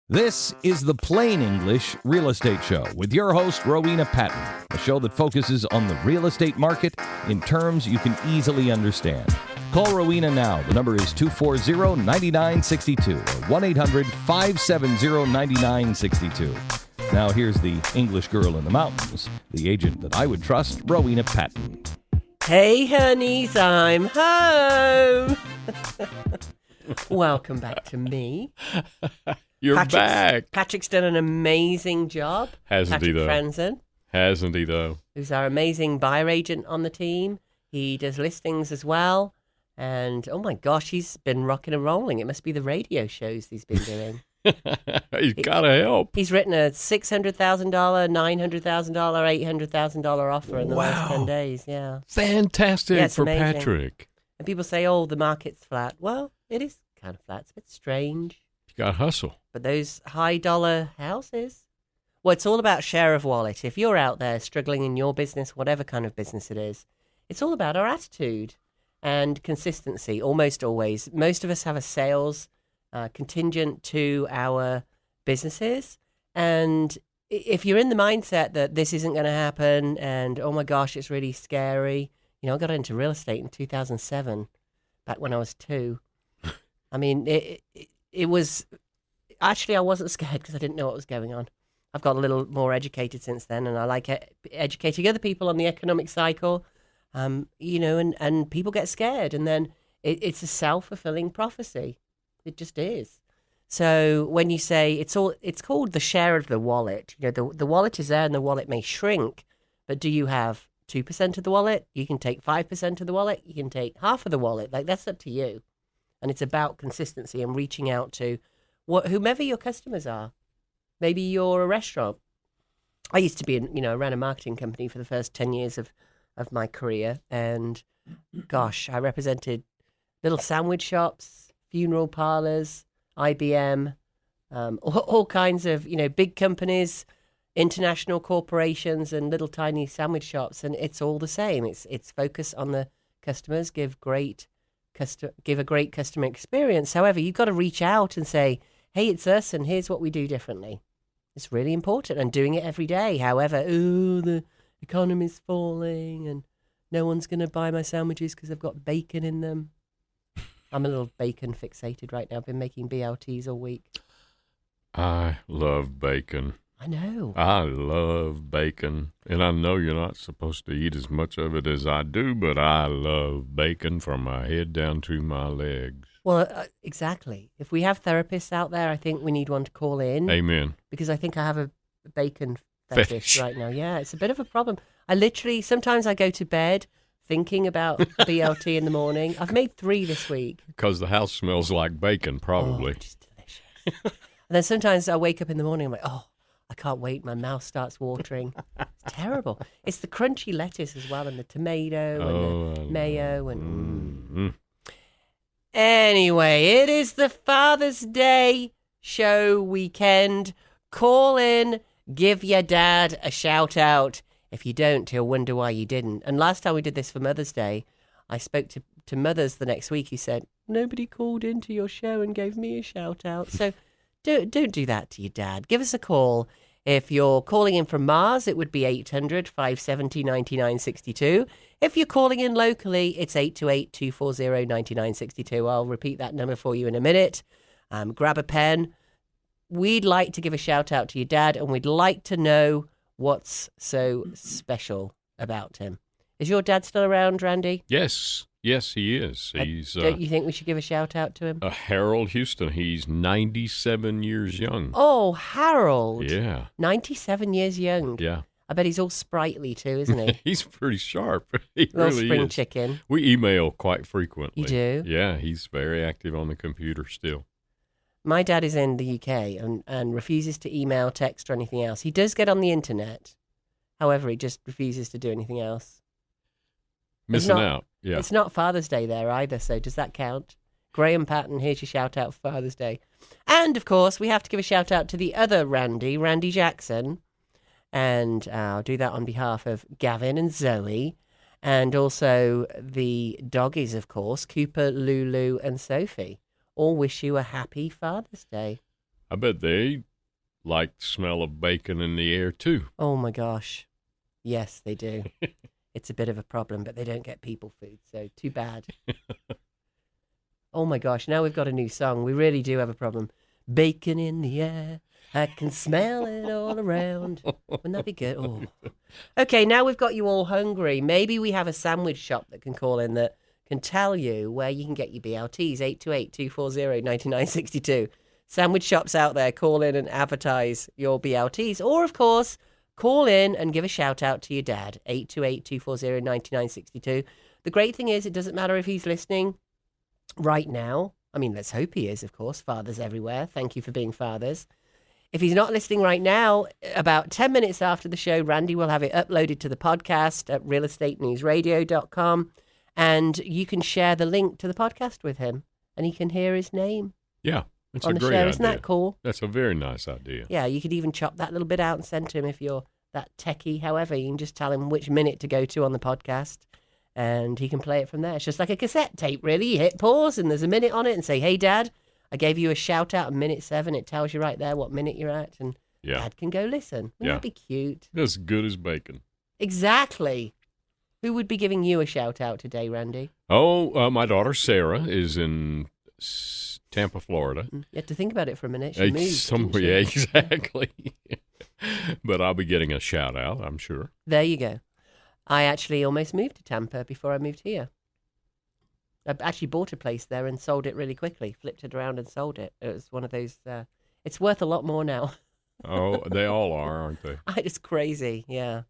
This is the Plain English Real Estate Show with your host, Rowena Patton, a show that focuses on the real estate market in terms you can easily understand. Call Rowena now. The number is 240-9962 or 1-800-570-9962. Now here's the English girl in the mountains, the agent that I would trust, Rowena Patton. Hey, honeys, I'm home. Welcome back to me. You're back. Patrick's done an amazing job. Hasn't he, though? Franzen, Hasn't he, though? who's our amazing buyer agent on the team. He does listings as well. And, oh my gosh, he's been rocking and rolling. It must be the radio shows he's been doing. He's got to help. He's written a $600,000, $900,000, $800,000 offer in the last 10 days. Yeah. Fantastic Yeah, for amazing. Patrick. And people say, oh, the market's flat. Well, it is kind of flat. It's a bit strange. You got to hustle. But those high-dollar houses, well, it's all about share of wallet. If you're out there struggling in your business, whatever kind of business it is, it's all about our attitude and consistency, almost always. Most of us have a sales contingent to our businesses. And if you're in the mindset that this isn't going to happen and, oh, my gosh, it's really scary. You know, I got into real estate in 2007, back when I was 2. I mean, it was... Actually, I wasn't scared because I didn't know what was going on. I've got a little more educated since then, and I like educating other people on the economic cycle, you know, and people get scared, and then it's a self-fulfilling prophecy. It just is. So when you say it's called the share of the wallet. You know, the wallet is there, and the wallet may shrink, but do you have 2% of the wallet? You can take 5% of the wallet. You can take half of the wallet. Like, that's up to you. And it's about consistency and reaching out to whomever your customers are. Maybe you're a restaurant. I used to be, I ran a marketing company for the first 10 years of my career. And gosh, I represented little sandwich shops, funeral parlors, IBM, all kinds of, big companies, international corporations, and little tiny sandwich shops. And it's all the same. It's focus on the customers, give a great customer experience. However, you've got to reach out and say, hey, it's us, and here's what we do differently. It's really important, and doing it every day. However, the economy's falling, and no one's going to buy my sandwiches because I've got bacon in them. I'm a little bacon fixated right now. I've been making BLTs all week. I love bacon. I know. I love bacon, and I know you're not supposed to eat as much of it as I do, but I love bacon from my head down to my legs. Well, exactly. If we have therapists out there, I think we need one to call in. Amen. Because I think I have a bacon fetish right now. Yeah, it's a bit of a problem. Sometimes I go to bed thinking about BLT in the morning. I've made 3 this week. Because the house smells like bacon, probably. Oh, just delicious. And then sometimes I wake up in the morning, I'm like, oh, I can't wait. My mouth starts watering. It's terrible. It's the crunchy lettuce as well, and the tomato and the mayo. And Anyway, it is the Father's Day show weekend. Call in, give your dad a shout out. If you don't, he'll wonder why you didn't. And last time we did this for Mother's Day, I spoke to mothers the next week who said, nobody called into your show and gave me a shout out. So don't do that to your dad. Give us a call. If you're calling in from Mars, it would be 800-570-9962. If you're calling in locally, it's 828-240-9962. I'll repeat that number for you in a minute. Grab a pen. We'd like to give a shout out to your dad, and we'd like to know what's so special about him. Is your dad still around, Randy? Yes, he is. He's. Don't you think we should give a shout out to him? Harold Houston. He's 97 years young. Oh, Harold. Yeah. 97 years young. Yeah. I bet he's all sprightly too, isn't he? He's pretty sharp. He Little really spring is. chicken. We email quite frequently. You do? Yeah, he's very active on the computer still. My dad is in the UK and refuses to email, text, or anything else. He does get on the internet. However, he just refuses to do anything else. Missing out. Yeah. It's not Father's Day there either, so does that count? Graham Patton, here's your shout out for Father's Day. And, of course, we have to give a shout out to the other Randy Jackson. And I'll do that on behalf of Gavin and Zoe. And also the doggies, of course, Cooper, Lulu, and Sophie. All wish you a happy Father's Day. I bet they like the smell of bacon in the air, too. Oh, my gosh. Yes, they do. It's a bit of a problem, but they don't get people food, so too bad. Oh, my gosh. Now we've got a new song. We really do have a problem. Bacon in the air. I can smell it all around. Wouldn't that be good? Oh. Okay, now we've got you all hungry. Maybe we have a sandwich shop that can call in that can tell you where you can get your BLTs. 828-240-9962. Sandwich shops out there, call in and advertise your BLTs. Or, of course, call in and give a shout out to your dad. 828-240-9962. The great thing is it doesn't matter if he's listening right now. I mean, let's hope he is, of course. Fathers everywhere. Thank you for being fathers. If he's not listening right now, about 10 minutes after the show, Randy will have it uploaded to the podcast at realestatenewsradio.com, and you can share the link to the podcast with him, and he can hear his name. Yeah, it's on a the great show. idea. Isn't that cool? That's a very nice idea. Yeah, you could even chop that little bit out and send to him if you're that techie. However, you can just tell him which minute to go to on the podcast, and he can play it from there. It's just like a cassette tape, really. You hit pause, and there's a minute on it, and say, hey, Dad, I gave you a shout out at minute 7. It tells you right there what minute you're at, and Dad can go listen. Wouldn't that be cute? As good as bacon. Exactly. Who would be giving you a shout out today, Randy? Oh, my daughter Sarah is in Tampa, Florida. You had to think about it for a minute. She moved. Didn't she? Yeah, exactly. But I'll be getting a shout out, I'm sure. There you go. I actually almost moved to Tampa before I moved here. I actually bought a place there and sold it really quickly, flipped it around and sold it. It was one of those, it's worth a lot more now. Oh, they all are, aren't they? It's crazy, yeah.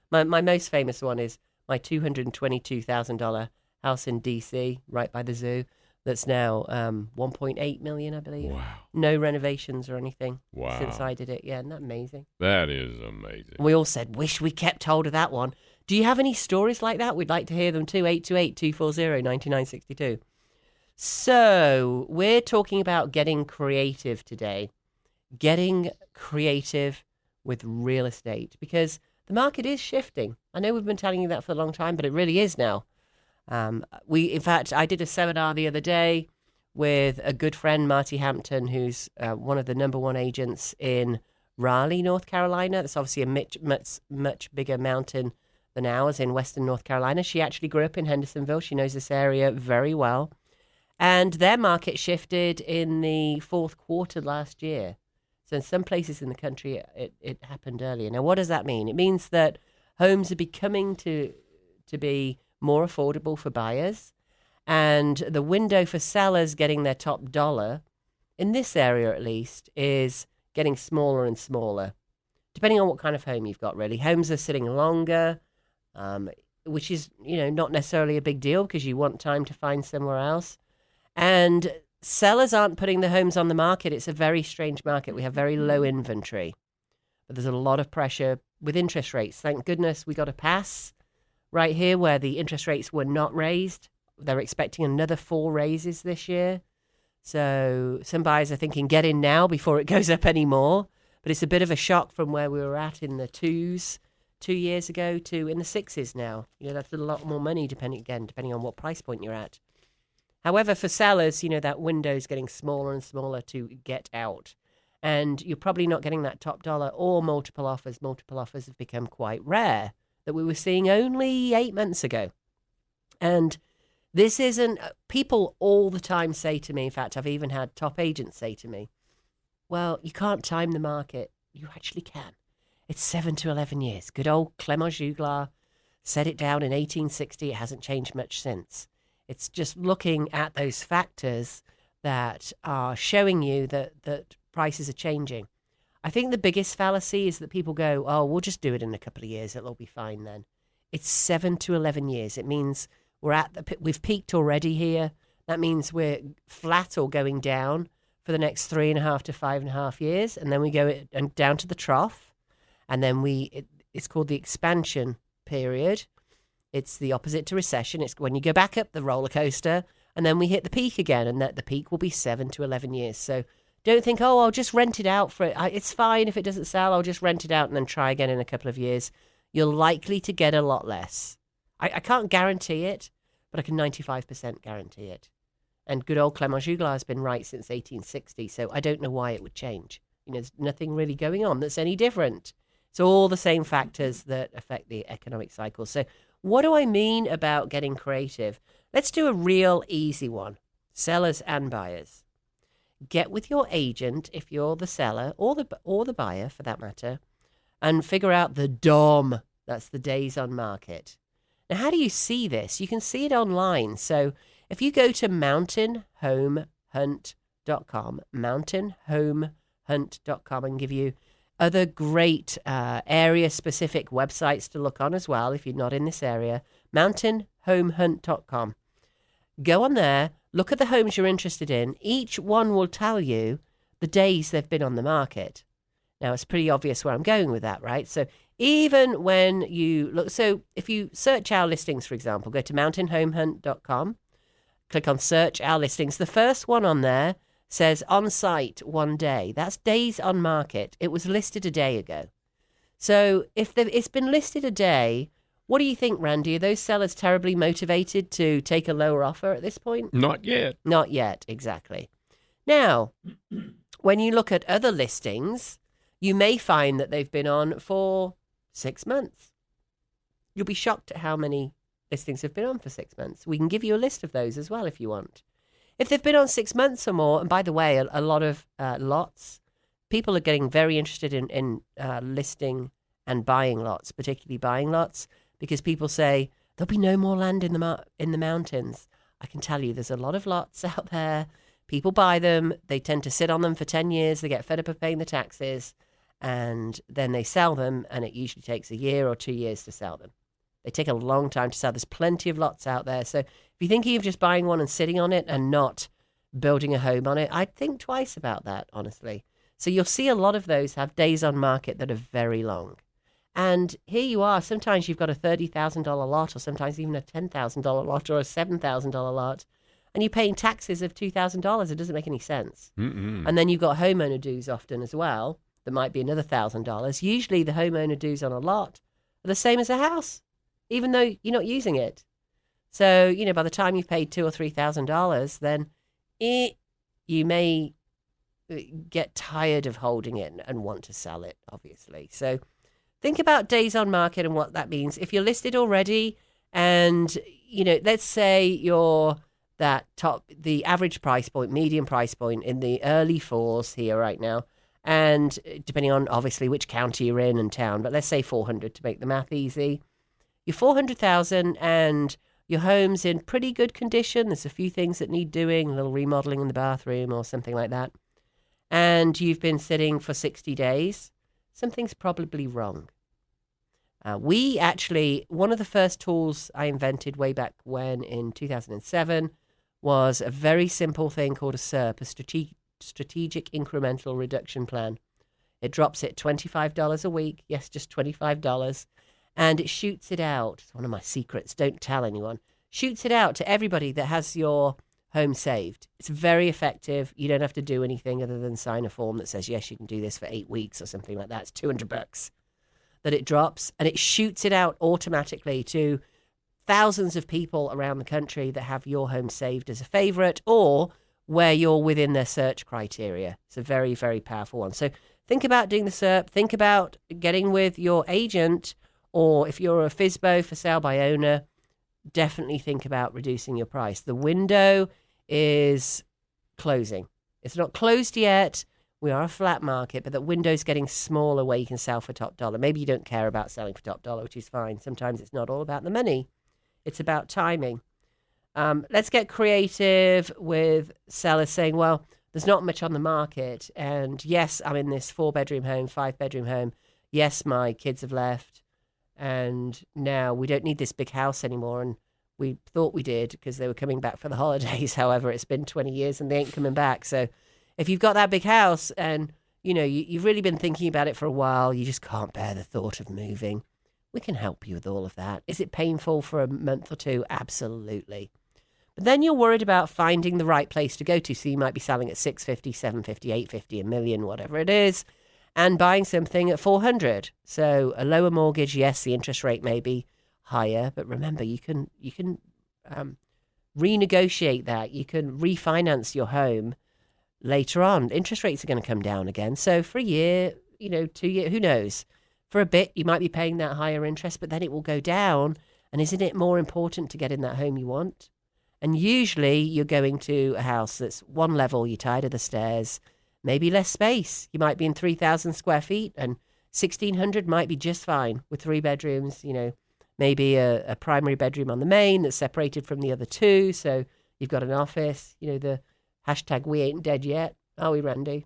My most famous one is my $222,000 house in D.C., right by the zoo, that's now $1.8 million, I believe. Wow. No renovations or anything since Wow. I did it. Yeah, isn't that amazing? That is amazing. We all said, wish we kept hold of that one. Do you have any stories like that? We'd like to hear them too. 828-240-9962. So we're talking about getting creative today. Getting creative with real estate, because the market is shifting. I know we've been telling you that for a long time, but it really is now. In fact, I did a seminar the other day with a good friend, Marty Hampton, who's one of the #1 agents in Raleigh, North Carolina. That's obviously a much bigger mountain than ours in Western North Carolina. She actually grew up in Hendersonville. She knows this area very well. And their market shifted in the fourth quarter last year. So in some places in the country, it happened earlier. Now, what does that mean? It means that homes are becoming to be more affordable for buyers, and the window for sellers getting their top dollar, in this area at least, is getting smaller and smaller, depending on what kind of home you've got, really. Homes are sitting longer, which is, not necessarily a big deal because you want time to find somewhere else. And sellers aren't putting the homes on the market. It's a very strange market. We have very low inventory, but there's a lot of pressure with interest rates. Thank goodness we got a pass right here where the interest rates were not raised. They're expecting another 4 raises this year. So some buyers are thinking, get in now before it goes up anymore. But it's a bit of a shock from where we were at in the 2s 2 years ago to in the 6s now. That's a lot more money depending on what price point you're at. However, for sellers, that window's getting smaller and smaller to get out. And you're probably not getting that top dollar or multiple offers. Multiple offers have become quite rare, that we were seeing only 8 months ago. And this isn't, people all the time say to me, in fact, I've even had top agents say to me, well, you can't time the market. You actually can. It's 7 to 11 years. Good old Clément Juglar set it down in 1860. It hasn't changed much since. It's just looking at those factors that are showing you that prices are changing. I think the biggest fallacy is that people go, oh, we'll just do it in a couple of years. It'll be fine then. It's 7 to 11 years. It means we've peaked already here. That means we're flat or going down for the next 3.5 to 5.5 years. And then we go down to the trough. And then it's called the expansion period. It's the opposite to recession. It's when you go back up the roller coaster and then we hit the peak again, and that the peak will be 7 to 11 years. So don't think, oh, I'll just rent it out for it. It's fine if it doesn't sell. I'll just rent it out and then try again in a couple of years. You're likely to get a lot less. I can't guarantee it, but I can 95% guarantee it. And good old Clément Juglar has been right since 1860, so I don't know why it would change. There's nothing really going on that's any different. It's all the same factors that affect the economic cycle. So what do I mean about getting creative? Let's do a real easy one. Sellers and buyers. Get with your agent if you're the seller or the buyer for that matter, and figure out the DOM. That's the days on market. Now, how do you see this? You can see it online. So if you go to mountainhomehunt.com, mountainhomehunt.com, and give you other great area-specific websites to look on as well if you're not in this area, mountainhomehunt.com. Go on there, look at the homes you're interested in. Each one will tell you the days they've been on the market. Now, it's pretty obvious where I'm going with that, right? So even when you look, so if you search our listings, for example, go to mountainhomehunt.com, click on search our listings. The first one on there says on site 1 day. That's days on market. It was listed a day ago. So if it's been listed a day, what do you think, Randy? Are those sellers terribly motivated to take a lower offer at this point? Not yet. Not yet, exactly. Now, when you look at other listings, you may find that they've been on for 6 months. You'll be shocked at how many listings have been on for 6 months. We can give you a list of those as well if you want. If they've been on 6 months or more, and by the way, a lot of lots, people are getting very interested in listing and buying lots, particularly buying lots, because people say there'll be no more land in the mountains. I can tell you there's a lot of lots out there. People buy them. They tend to sit on them for 10 years. They get fed up of paying the taxes, and then they sell them, and it usually takes a year or 2 years to sell them. They take a long time to sell. There's plenty of lots out there. So if you're thinking of just buying one and sitting on it and not building a home on it, I'd think twice about that, honestly. So you'll see a lot of those have days on market that are very long. And here you are. Sometimes you've got a $30,000 lot, or sometimes even a $10,000 lot, or a $7,000 lot, and you're paying taxes of $2,000. It doesn't make any sense. And then you've got homeowner dues often as well. That might be another $1,000. Usually the homeowner dues on a lot are the same as a house, even though you're not using it. So, by the time you've paid $2,000 or $3,000, then you may get tired of holding it and want to sell it, obviously. So think about days on market and what that means. If you're listed already and, let's say you're the average price point, median price point in the early fours here right now, and depending on obviously which county you're in and town, but let's say 400 to make the math easy. You're 400,000 and your home's in pretty good condition. There's a few things that need doing, a little remodeling in the bathroom or something like that. And you've been sitting for 60 days. Something's probably wrong. One of the first tools I invented way back when in 2007 was a very simple thing called a SERP, a strategic incremental reduction plan. It drops it $25 a week. Yes, just $25. And it shoots it out. It's one of my secrets. Don't tell anyone. Shoots it out to everybody that has your home saved. It's very effective. You don't have to do anything other than sign a form that says, yes, you can do this for 8 weeks or something like that. It's $200 that it drops, and it shoots it out automatically to thousands of people around the country that have your home saved as a favorite or where you're within their search criteria. It's a very, very powerful one. So think about doing the SERP. Think about getting with your agent, or if you're a FSBO, for sale by owner, definitely think about reducing your price. The window is closing. It's not closed yet. We are a flat market, but the window's getting smaller where you can sell for top dollar. Maybe you don't care about selling for top dollar, which is fine. Sometimes it's not all about the money. It's about timing. Let's get creative with sellers saying, well, there's not much on the market. And yes, I'm in this 4-bedroom home, 5-bedroom home. Yes, my kids have left. And now we don't need this big house anymore. And we thought we did because they were coming back for the holidays. However, it's been 20 years and they ain't coming back. So if you've got that big house and, you've really been thinking about it for a while, you just can't bear the thought of moving, we can help you with all of that. Is it painful for a month or two? Absolutely. But then you're worried about finding the right place to go to. So you might be selling at 650, 750, 850, a million, whatever it is, and buying something at 400. So a lower mortgage, yes, the interest rate may be higher, but remember, you can renegotiate that. You can refinance your home later on. Interest rates are going to come down again. So for a year, 2 years, who knows? For a bit, you might be paying that higher interest, but then it will go down. And isn't it more important to get in that home you want? And usually you're going to a house that's one level, you're tired of the stairs, maybe less space. You might be in 3,000 square feet, and 1,600 might be just fine with 3 bedrooms, maybe a primary bedroom on the main that's separated from the other 2. So you've got an office, the hashtag we ain't dead yet. Are we, Randy?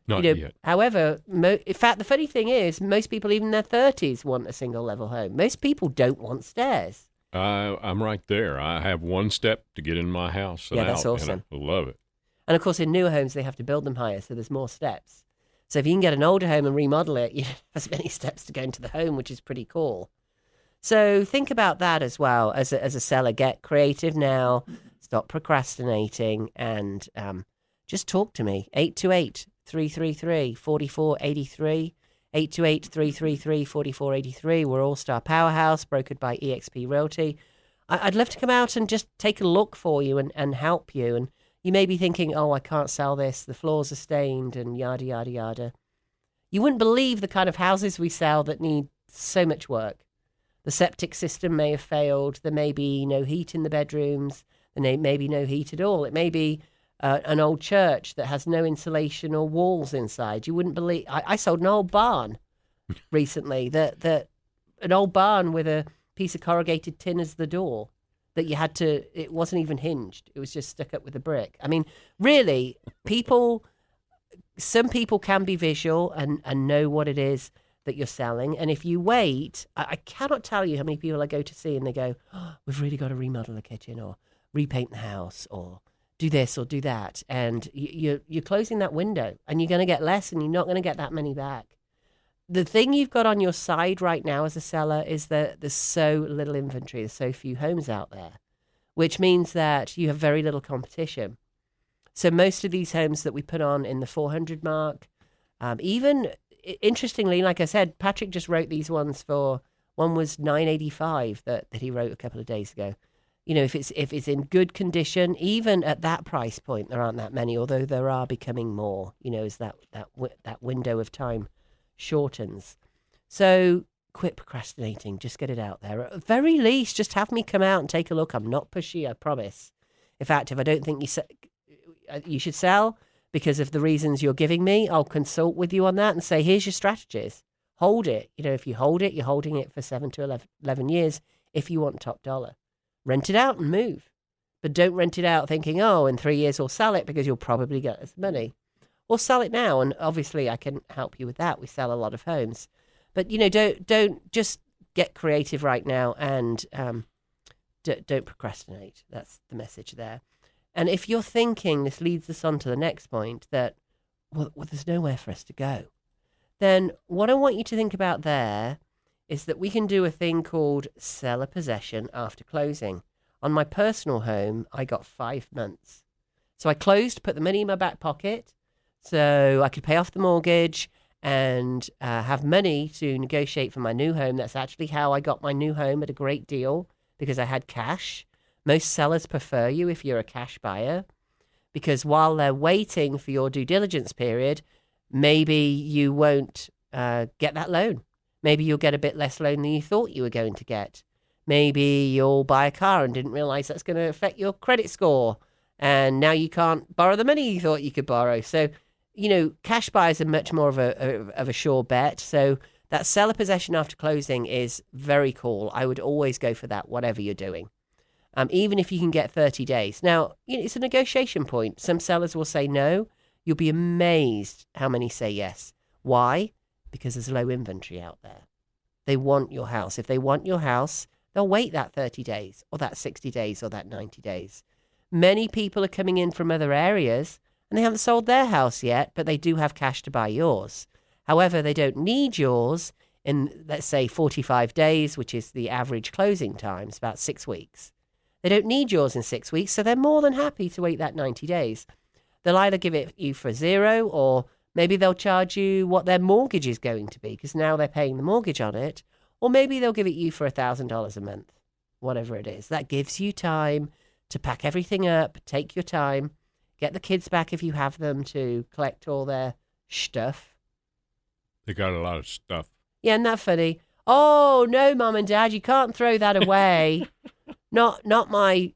Not yet. However, in fact, the funny thing is, most people, even in their 30s, want a single level home. Most people don't want stairs. I'm right there. I have 1 step to get in my house. Yeah, that's awesome. And I love it. And of course, in newer homes, they have to build them higher, so there's more steps. So if you can get an older home and remodel it, you don't have as many steps to go into the home, which is pretty cool. So think about that as well as a seller. Get creative now. Stop procrastinating and just talk to me. 828-333-4483. 828-333-4483. We're All-Star Powerhouse, brokered by eXp Realty. I'd love to come out and just take a look for you and help you. And you may be thinking, oh, I can't sell this. The floors are stained and yada, yada, yada. You wouldn't believe the kind of houses we sell that need so much work. The septic system may have failed. There may be no heat in the bedrooms. There may be no heat at all. It may be an old church that has no insulation or walls inside. You wouldn't believe. I sold an old barn recently. That an old barn with a piece of corrugated tin as the door. That you had to. It wasn't even hinged. It was just stuck up with a brick. I mean, really, some people can be visual and know what it is that you're selling. And if you wait, I cannot tell you how many people I go to see and they go, oh, we've really got to remodel the kitchen or repaint the house or do this or do that. And you're closing that window and you're going to get less and you're not going to get that many back. The thing you've got on your side right now as a seller is that there's so little inventory. There's so few homes out there, which means that you have very little competition. So most of these homes that we put on in the 400 mark, even interestingly, like I said, Patrick just wrote these ones for, one was 985 that he wrote a couple of days ago. If it's in good condition, even at that price point, there aren't that many, although there are becoming more, as that window of time shortens. So quit procrastinating, just get it out there. At the very least, just have me come out and take a look. I'm not pushy, I promise. In fact, if I don't think you should sell because of the reasons you're giving me, I'll consult with you on that and say, here's your strategies. Hold it. If you hold it, you're holding it for 7 to 11 years if you want top dollar. Rent it out and move. But don't rent it out thinking, oh, in 3 years we'll sell it because you'll probably get this money. Or sell it now, and obviously I can help you with that. We sell a lot of homes. But, don't just get creative right now and don't procrastinate. That's the message there. And if you're thinking, this leads us on to the next point, that, well, there's nowhere for us to go, then what I want you to think about there is that we can do a thing called seller possession after closing. On my personal home, I got 5 months. So I closed, put the money in my back pocket, so I could pay off the mortgage and have money to negotiate for my new home. That's actually how I got my new home at a great deal, because I had cash. Most sellers prefer you if you're a cash buyer, because while they're waiting for your due diligence period, maybe you won't get that loan. Maybe you'll get a bit less loan than you thought you were going to get. Maybe you'll buy a car and didn't realize that's going to affect your credit score, and now you can't borrow the money you thought you could borrow. So, cash buyers are much more of a sure bet. So that seller possession after closing is very cool. I would always go for that, whatever you're doing. Even if you can get 30 days. Now, it's a negotiation point. Some sellers will say no. You'll be amazed how many say yes. Why? Because there's low inventory out there. They want your house. If they want your house, they'll wait that 30 days or that 60 days or that 90 days. Many people are coming in from other areas and they haven't sold their house yet, but they do have cash to buy yours. However, they don't need yours in, let's say, 45 days, which is the average closing time. It's about 6 weeks. They don't need yours in 6 weeks, so they're more than happy to wait that 90 days. They'll either give it you for zero, or maybe they'll charge you what their mortgage is going to be, because now they're paying the mortgage on it, or maybe they'll give it you for $1,000 a month, whatever it is. That gives you time to pack everything up, take your time, get the kids back if you have them to collect all their stuff. They got a lot of stuff. Yeah, isn't that funny? Oh, no, Mum and Dad, you can't throw that away. Not my,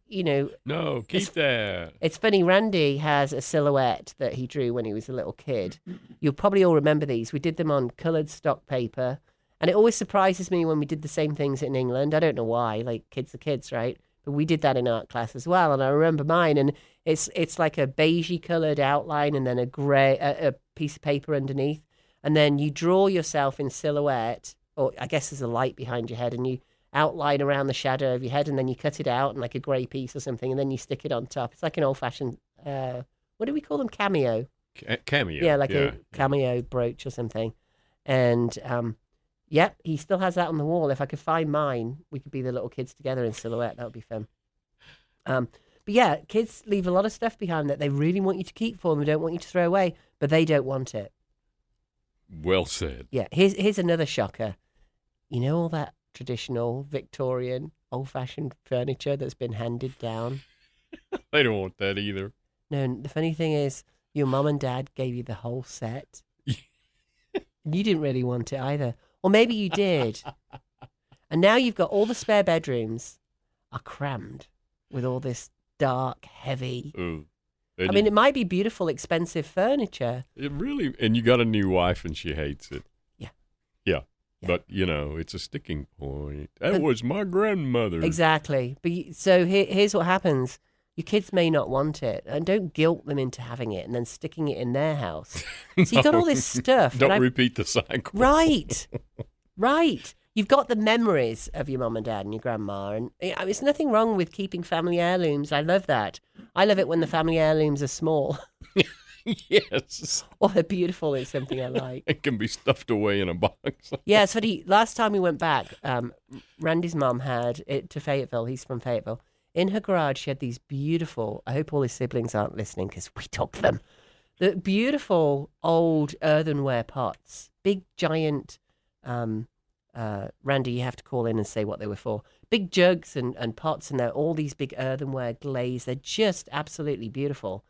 No, keep that. It's funny, Randy has a silhouette that he drew when he was a little kid. You'll probably all remember these. We did them on coloured stock paper, and it always surprises me when we did the same things in England. I don't know why, like kids are kids, right? But we did that in art class as well, and I remember mine, and it's like a beigey coloured outline and then a grey a piece of paper underneath, and then you draw yourself in silhouette, or I guess there's a light behind your head, and you outline around the shadow of your head, and then you cut it out in like a grey piece or something, and then you stick it on top. It's like an old-fashioned, what do we call them? Cameo. Cameo. Yeah, like a cameo brooch or something. And, yep, he still has that on the wall. If I could find mine, we could be the little kids together in silhouette. That would be fun. But yeah, kids leave a lot of stuff behind that they really want you to keep for them. They don't want you to throw away, but they don't want it. Well said. Yeah, here's another shocker. You know all that traditional Victorian old-fashioned furniture that's been handed down? They don't want that either. No, the funny thing is your mum and dad gave you the whole set. You didn't really want it either. Or maybe you did. And now you've got all the spare bedrooms are crammed with all this dark, heavy... Ooh. I mean, it might be beautiful, expensive furniture. It really... And you got a new wife and she hates it. Yeah. But, it's a sticking point. That was my grandmother. Exactly. But so here's what happens. Your kids may not want it. And don't guilt them into having it and then sticking it in their house. So you've got all this stuff. Don't repeat the cycle. Right. You've got the memories of your mum and dad and your grandma. And there's nothing wrong with keeping family heirlooms. I love that. I love it when the family heirlooms are small. Yes. Or they're beautiful. It's something I like. It can be stuffed away in a box. Yeah, it's funny. Last time we went back, Randy's mum had it to Fayetteville. He's from Fayetteville. In her garage, she had these beautiful, I hope all his siblings aren't listening because we took them, the beautiful old earthenware pots. Big, giant, Randy, you have to call in and say what they were for. Big jugs and pots, and they're all these big earthenware glaze. They're just absolutely beautiful.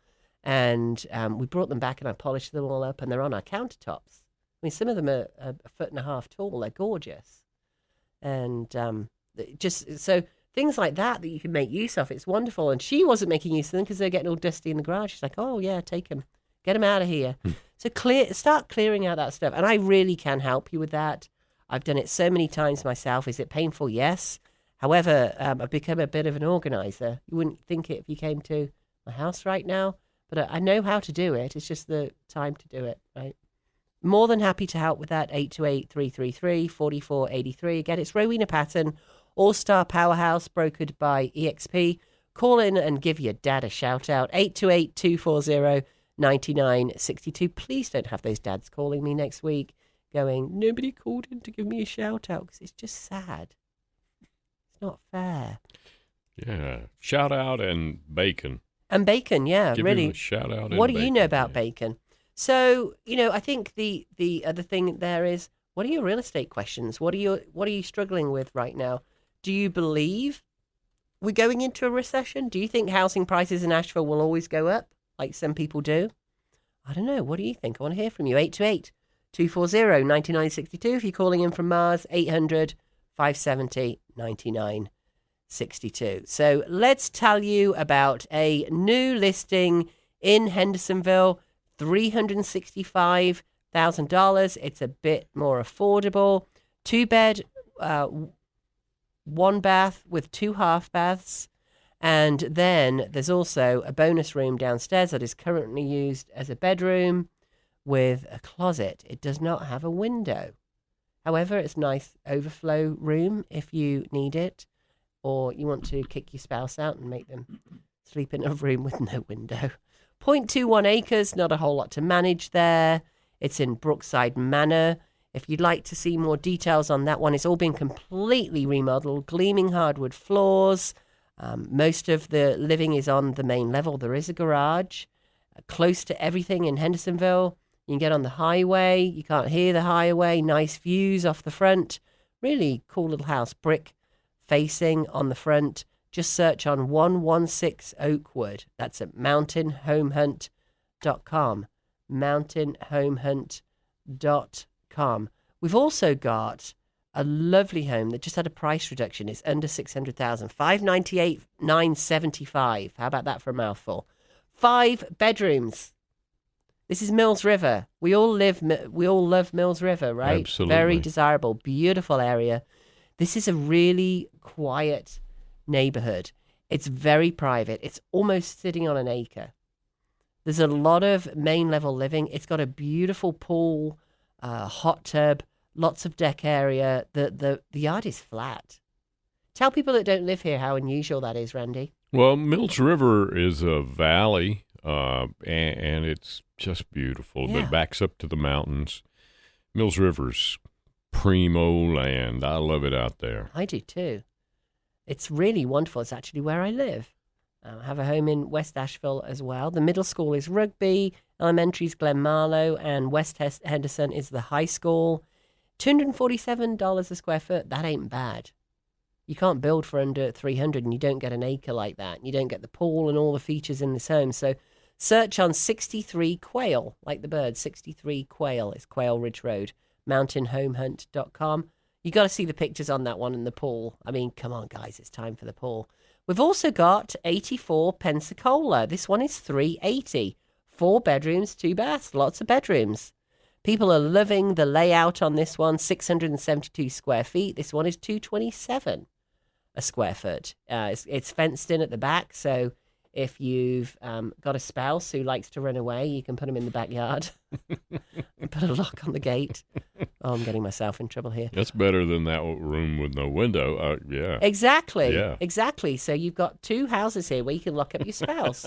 And we brought them back and I polished them all up and they're on our countertops. I mean, some of them are a foot and a half tall. They're gorgeous. And just so things like that you can make use of. It's wonderful. And she wasn't making use of them because they're getting all dusty in the garage. She's like, oh, yeah, take them. Get them out of here. So start clearing out that stuff. And I really can help you with that. I've done it so many times myself. Is it painful? Yes. However, I've become a bit of an organizer. You wouldn't think it if you came to my house right now. But I know how to do it. It's just the time to do it, right? More than happy to help with that. 828-333-4483. Again, it's Rowena Patton, All-Star Powerhouse, brokered by EXP. Call in and give your dad a shout-out. 828-240-9962. Please don't have those dads calling me next week going, nobody called in to give me a shout-out, because it's just sad. It's not fair. Yeah. Shout-out and bacon. And bacon, yeah, Give really. him a shout out. What do you know about bacon? So, I think the other thing there is, what are your real estate questions? What are you struggling with right now? Do you believe we're going into a recession? Do you think housing prices in Asheville will always go up, like some people do? I don't know. What do you think? I want to hear from you. 828-240-9962. If you're calling in from Mars, 800-570-9962. So let's tell you about a new listing in Hendersonville, $365,000. It's a bit more affordable. 2-bed, 1 bath with 2 half baths. And then there's also a bonus room downstairs that is currently used as a bedroom with a closet. It does not have a window. However, it's a nice overflow room if you need it. Or you want to kick your spouse out and make them sleep in a room with no window. 0.21 acres, not a whole lot to manage there. It's in Brookside Manor. If you'd like to see more details on that one, it's all been completely remodeled, gleaming hardwood floors. Most of the living is on the main level. There is a garage close to everything in Hendersonville. You can get on the highway. You can't hear the highway. Nice views off the front. Really cool little house. Brick facing on the front, just search on 116 Oakwood. That's at mountainhomehunt.com. mountainhomehunt.com. We've also got a lovely home that just had a price reduction. It's under 600,000, 598,975. How about that for a mouthful? 5 bedrooms. This is Mills River. We all love Mills River, right? Absolutely. Very desirable, beautiful area. This is a really quiet neighborhood. It's very private. It's almost sitting on an acre. There's a lot of main level living. It's got a beautiful pool, hot tub, lots of deck area. The yard is flat. Tell people that don't live here how unusual that is, Randy. Well, Mills River is a valley, and it's just beautiful. Yeah. But it backs up to the mountains. Mills River's primo land. I love it out there. I do too. It's really wonderful. It's actually where I live. I have a home in West Asheville as well. The middle school is Rugby, elementary is Glen Marlow, and West Henderson is the high school. $247 a square foot. That ain't bad. You can't build for under 300 and you don't get an acre like that. You don't get the pool and all the features in this home. So search on 63 Quail, like the bird, 63 Quail. It's Quail Ridge Road, mountainhomehunt.com. You got to see the pictures on that one in the pool. I mean, come on, guys, it's time for the pool. We've also got 84 Pensacola. This one is 380. 4 bedrooms, 2 baths, lots of bedrooms. People are loving the layout on this one, 672 square feet. This one is 227 a square foot. It's fenced in at the back, so if you've got a spouse who likes to run away, you can put them in the backyard and put a lock on the gate. Oh, I'm getting myself in trouble here. That's better than that room with no window. Yeah. Exactly. Yeah. Exactly. So you've got 2 houses here where you can lock up your spouse.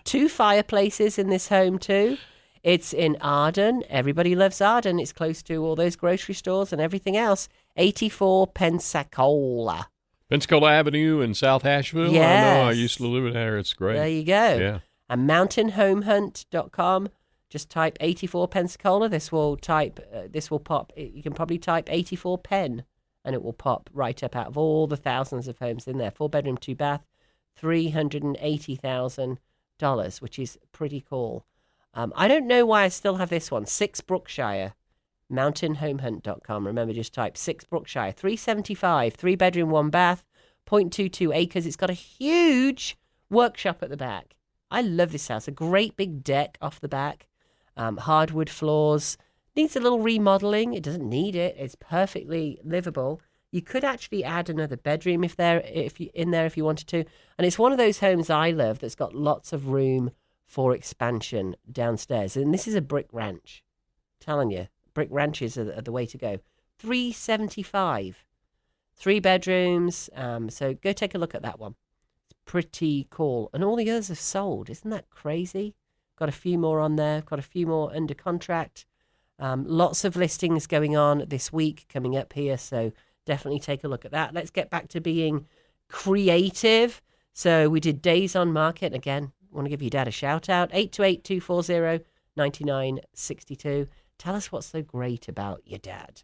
2 fireplaces in this home too. It's in Arden. Everybody loves Arden. It's close to all those grocery stores and everything else. 84 Pensacola. Pensacola Avenue in South Asheville. Yes. I know. I used to live in there. It's great. There you go. Yeah. And mountainhomehunt.com. Just type 84 Pensacola. This will pop. You can probably type 84 Penn and it will pop right up out of all the thousands of homes in there. 4 bedroom, 2 bath, $380,000, which is pretty cool. I don't know why I still have this one. 6 Brookshire, mountainhomehunt.com. Remember, just type 6 Brookshire, 375, 3 bedroom, 1 bath, 0.22 acres. It's got a huge workshop at the back. I love this house. A great big deck off the back, hardwood floors. Needs a little remodeling. It doesn't need it. It's perfectly livable. You could actually add another bedroom if you wanted to. And it's one of those homes I love that's got lots of room for expansion downstairs. And this is a brick ranch. I'm telling you, brick ranches are the way to go. 375, 3 bedrooms. So go take a look at that one. It's pretty cool. And all the others have sold. Isn't that crazy? Got a few more on there. Got a few more under contract. Lots of listings going on this week coming up here. So definitely take a look at that. Let's get back to being creative. So we did days on market. Again, I want to give your dad a shout out. 828-240-9962. Tell us what's so great about your dad.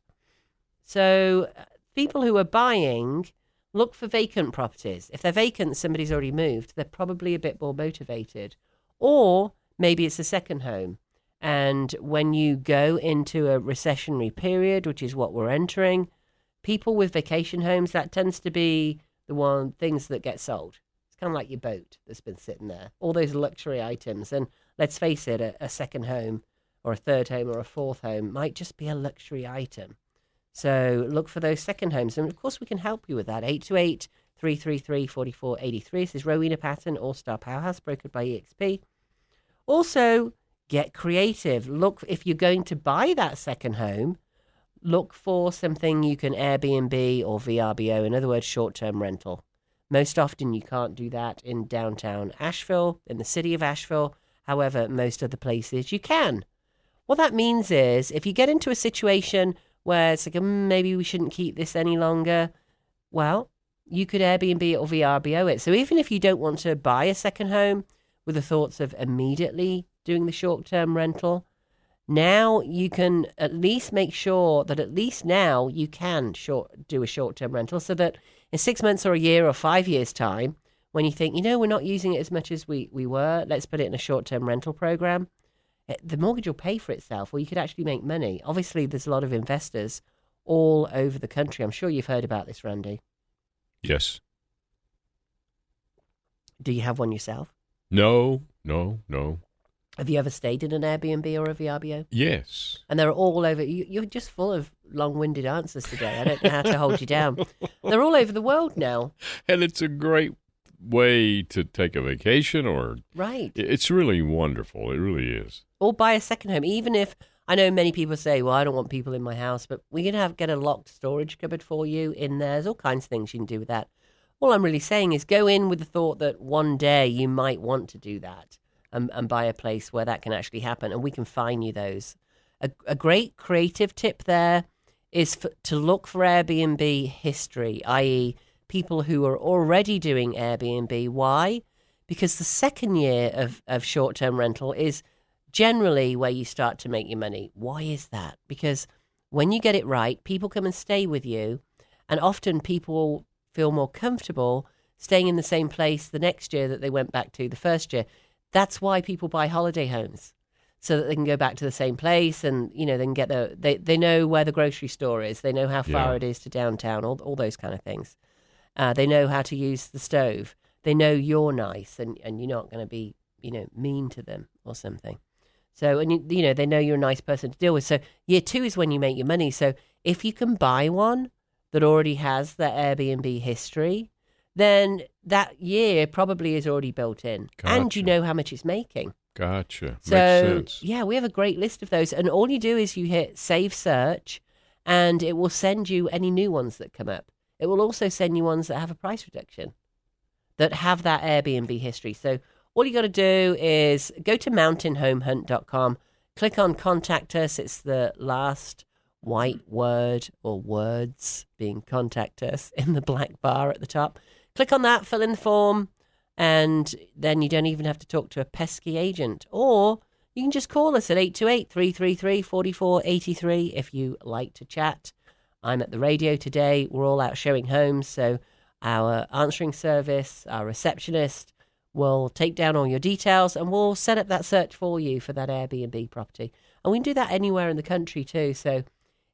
So people who are buying, look for vacant properties. If they're vacant, somebody's already moved. They're probably a bit more motivated. Or maybe it's a second home. And when you go into a recessionary period, which is what we're entering, people with vacation homes, that tends to be the things that get sold. It's kind of like your boat that's been sitting there. All those luxury items. And let's face it, a second home or a third home or a fourth home might just be a luxury item. So look for those second homes. And, of course, we can help you with that. 828-333-4483. This is Rowena Patton, All-Star Powerhouse, brokered by EXP. Also, get creative. Look, if you're going to buy that second home, look for something you can Airbnb or VRBO, in other words, short-term rental. Most often you can't do that in downtown Asheville, in the city of Asheville. However, most other places you can. What that means is if you get into a situation where it's like, maybe we shouldn't keep this any longer, well, you could Airbnb it or VRBO it. So even if you don't want to buy a second home with the thoughts of immediately doing the short-term rental, Now you can at least make sure that at least now you can do a short-term rental, so that in 6 months or a year or 5 years' time, when you think, we're not using it as much as we were, let's put it in a short-term rental program, the mortgage will pay for itself, or you could actually make money. Obviously, there's a lot of investors all over the country. I'm sure you've heard about this, Randy. Yes. Do you have one yourself? No. Have you ever stayed in an Airbnb or a VRBO? Yes. And they're all over. You're just full of long-winded answers today. I don't know how to hold you down. They're all over the world now. And it's a great way to take a vacation, or right. It's really wonderful. It really is. Or buy a second home. Even if, I know many people say, well, I don't want people in my house, but we can get a locked storage cupboard for you in there. There's all kinds of things you can do with that. All I'm really saying is go in with the thought that one day you might want to do that. And buy a place where that can actually happen, and we can find you those. A great creative tip there is to look for Airbnb history, i.e. people who are already doing Airbnb. Why? Because the second year of short-term rental is generally where you start to make your money. Why is that? Because when you get it right, people come and stay with you, and often people feel more comfortable staying in the same place the next year that they went back to the first year. That's why people buy holiday homes, so that they can go back to the same place, and they can get they know where the grocery store is, they know how far it is to downtown, all those kind of things. They know how to use the stove. They know you're nice, and you're not going to be mean to them or something. So they know you're a nice person to deal with. So year 2 is when you make your money. So if you can buy one that already has that Airbnb history, then that year probably is already built in. Gotcha. And you know how much it's making. Gotcha. So, makes sense. yeah, we have a great list of those. And all you do is you hit Save Search, and it will send you any new ones that come up. It will also send you ones that have a price reduction, that have that Airbnb history. So all you got to do is go to mountainhomehunt.com, click on Contact Us. It's the last white word or words being Contact Us in the black bar at the top. Click on that, fill in the form, and then you don't even have to talk to a pesky agent. Or you can just call us at 828-333-4483 if you like to chat. I'm at the radio today. We're all out showing homes, so our answering service, our receptionist, will take down all your details, and we'll set up that search for you for that Airbnb property. And we can do that anywhere in the country too. So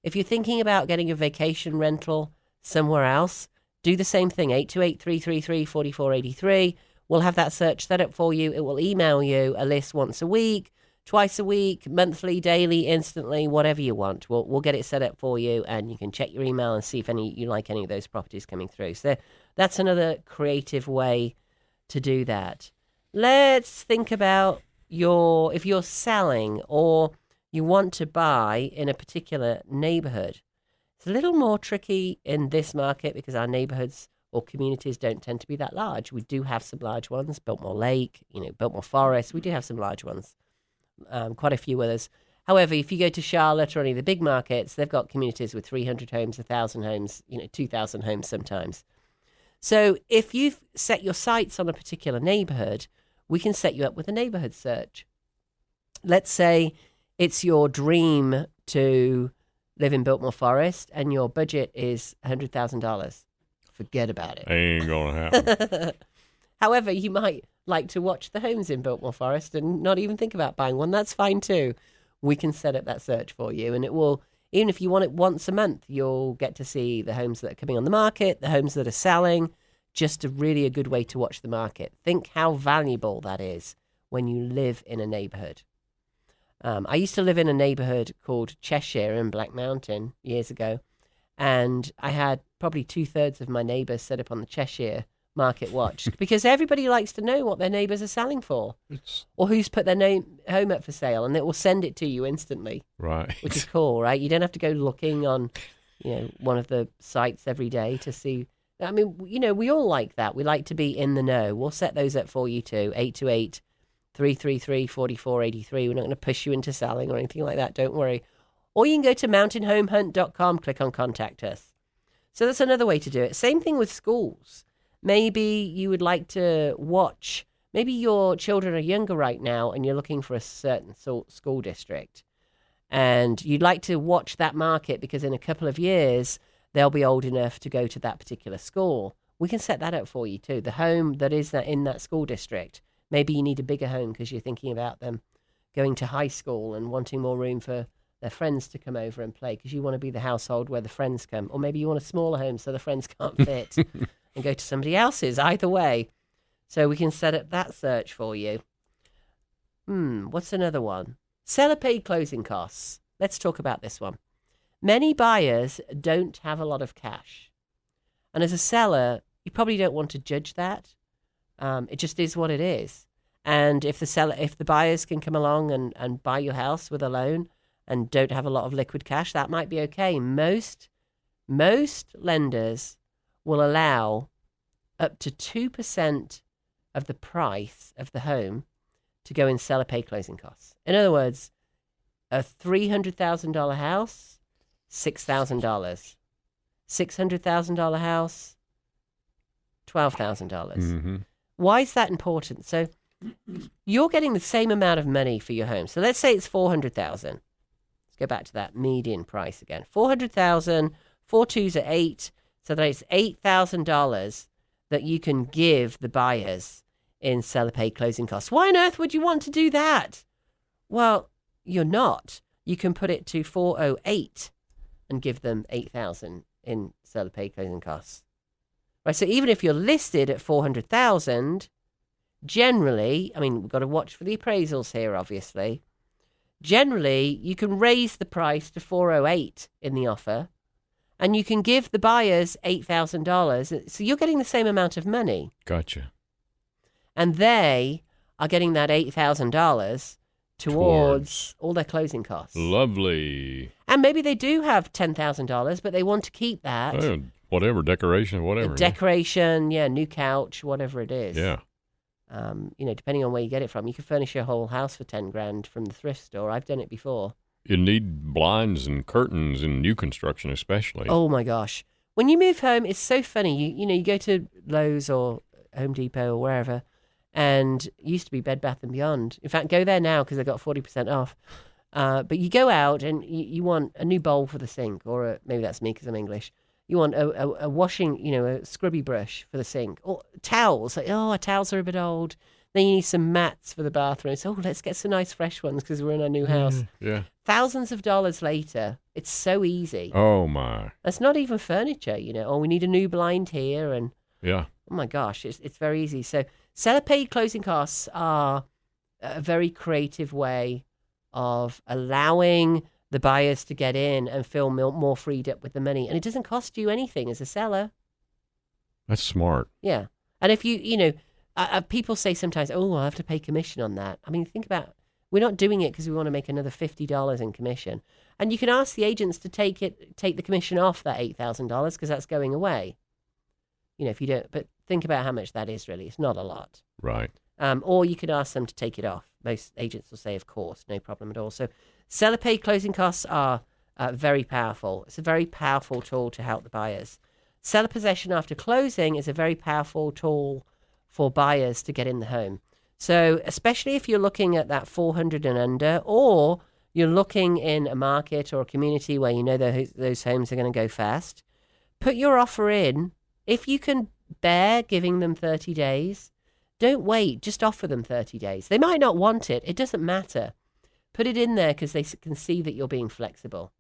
if you're thinking about getting a vacation rental somewhere else, do the same thing, 828-333-4483. We'll have that search set up for you. It will email you a list once a week, twice a week, monthly, daily, instantly, whatever you want. We'll get it set up for you, and you can check your email and see if you like any of those properties coming through. So that's another creative way to do that. Let's think about if you're selling or you want to buy in a particular neighborhood. It's a little more tricky in this market because our neighborhoods or communities don't tend to be that large. We do have some large ones, Biltmore Lake, Biltmore Forest. We do have some large ones, quite a few others. However, if you go to Charlotte or any of the big markets, they've got communities with 300 homes, 1,000 homes, 2,000 homes sometimes. So if you've set your sights on a particular neighborhood, we can set you up with a neighborhood search. Let's say it's your dream to live in Biltmore Forest and your budget is $100,000. Forget about it. Ain't gonna happen. However, you might like to watch the homes in Biltmore Forest and not even think about buying one. That's fine too. We can set up that search for you, and it will, even if you want it once a month, you'll get to see the homes that are coming on the market, the homes that are selling. Just a good way to watch the market. Think how valuable that is when you live in a neighborhood. I used to live in a neighborhood called Cheshire in Black Mountain years ago, and I had probably 2/3 of my neighbours set up on the Cheshire Market Watch because everybody likes to know what their neighbours are selling for or who's put their home up for sale, and it will send it to you instantly. Right. Which is cool, right? You don't have to go looking on one of the sites every day to see. I mean, we all like that. We like to be in the know. We'll set those up for you too. 828-333-4483. We're not going to push you into selling or anything like that. Don't worry. Or you can go to mountainhomehunt.com, click on Contact Us. So that's another way to do it. Same thing with schools. Maybe you would like to watch. Maybe your children are younger right now and you're looking for a certain school district. And you'd like to watch that market because in a couple of years, they'll be old enough to go to that particular school. We can set that up for you too. The home that is in that school district. Maybe you need a bigger home because you're thinking about them going to high school and wanting more room for their friends to come over and play because you want to be the household where the friends come. Or maybe you want a smaller home so the friends can't fit and go to somebody else's. Either way. So we can set up that search for you. What's another one? Seller paid closing costs. Let's talk about this one. Many buyers don't have a lot of cash. And as a seller, you probably don't want to judge that. It just is what it is. And if the buyers can come along and buy your house with a loan and don't have a lot of liquid cash, that might be okay. Most lenders will allow up to 2% of the price of the home to go in seller pay closing costs. In other words, a $300,000 house, $6,000. $600,000 house, $12,000. Mm-hmm. Why is that important? So you're getting the same amount of money for your home. So let's say it's $400,000. Let's go back to that median price again. $400,000, 4 twos are 8, so that it's $8,000 that you can give the buyers in seller paid closing costs. Why on earth would you want to do that? Well, you're not. You can put it to 408 and give them $8,000 in seller paid closing costs. Right, so even if you're listed at 400,000, generally, I mean, we've got to watch for the appraisals here, obviously. Generally, you can raise the price to 408 in the offer, and you can give the buyers $8,000. So you're getting the same amount of money. Gotcha. And they are getting that $8,000 towards all their closing costs. Lovely. And maybe they do have $10,000, but they want to keep that. Whatever, decoration, whatever. Decoration, new couch, whatever it is. Yeah. Depending on where you get it from. You can furnish your whole house for $10,000 from the thrift store. I've done it before. You need blinds and curtains in new construction especially. Oh, my gosh. When you move home, it's so funny. You go to Lowe's or Home Depot or wherever, and it used to be Bed Bath & Beyond. In fact, go there now because they got 40% off. But you go out and you want a new bowl for the sink, or maybe that's me because I'm English. You want a washing, a scrubby brush for the sink, or towels. Like, our towels are a bit old. Then you need some mats for the bathroom. So, let's get some nice fresh ones because we're in our new house. Yeah. Thousands of dollars later, it's so easy. Oh, my. That's not even furniture, we need a new blind here. And yeah. Oh, my gosh, it's very easy. So seller paid closing costs are a very creative way of allowing the buyers to get in and feel more freed up with the money. And it doesn't cost you anything as a seller. That's smart. Yeah. And if people say sometimes, I'll have to pay commission on that. I mean, think about, we're not doing it because we want to make another $50 in commission. And you can ask the agents to take the commission off that $8,000 because that's going away. If you don't, but think about how much that is really. It's not a lot. Right. Or you can ask them to take it off. Most agents will say, of course, no problem at all. So seller paid closing costs are very powerful. It's a very powerful tool to help the buyers. Seller possession after closing is a very powerful tool for buyers to get in the home. So especially if you're looking at that 400 and under, or you're looking in a market or a community where those homes are going to go fast, put your offer in. If you can bear giving them 30 days, don't wait. Just offer them 30 days. They might not want it. It doesn't matter. Put it in there because they can see that you're being flexible.